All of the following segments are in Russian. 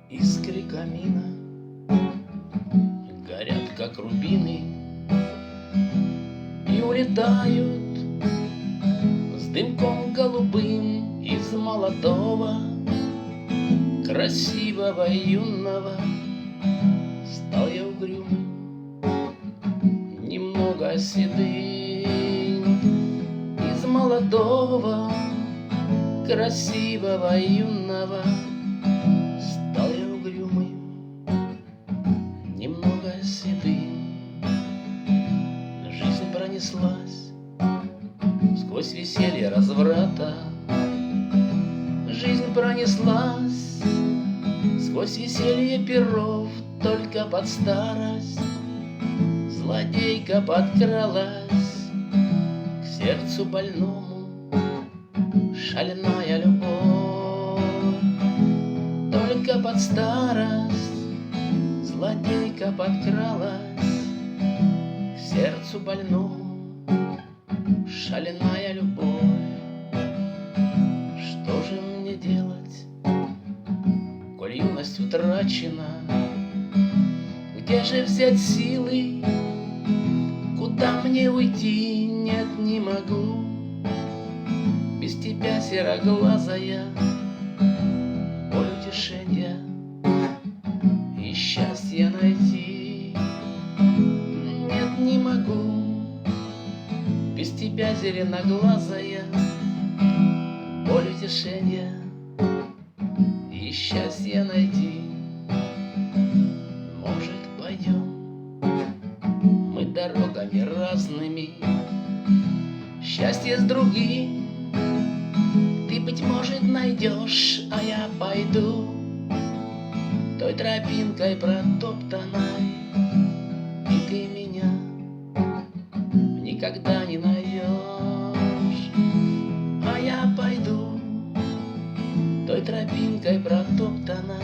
Искры камина горят, как рубины, и улетают с дымком голубым из молодого, красивого юного. Стал я угрюмым, немного седым. Из молодого, красивого юного стал я угрюмым, немного седым. Жизнь пронеслась сквозь веселье разврата. Жизнь пронеслась сквозь веселье перов. Только под старость злодейка подкралась к сердцу больному, шальная любовь. Только под старость злодейка подкралась к сердцу больному, шальная любовь. Что же мне делать, коль юность утрачена? Где же взять силы? Куда мне уйти? Нет, не могу без тебя, сероглазая, боль утешенья и счастье найти. Нет, не могу без тебя, зеленоглазая, боль утешенья и счастье найти. Может, пойдем мы дорогами разными, счастье с другим ты, быть может, найдешь, а я пойду той тропинкой протоптанной, и ты меня никогда не найдешь. А я пойду той тропинкой протоптанной,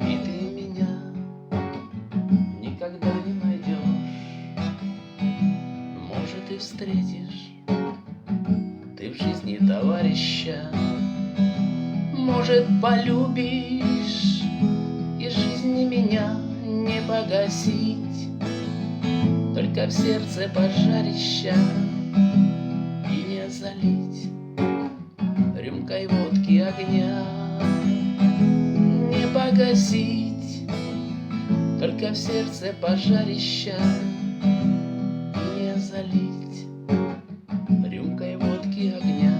и ты меня никогда не найдешь. Может, и встретишь ты в жизни товарища, может, полюбишь, и жизни меня не погасить, только в сердце пожарища и не залить рюмкой водки огня. Не погасить, только в сердце пожарища и не залить рюмкой водки огня.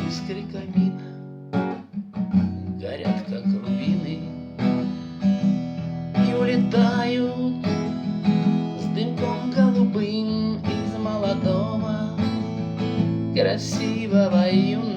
Искры камина горят, как рубины, и улетают с дымком голубым из молодого, красивого юного.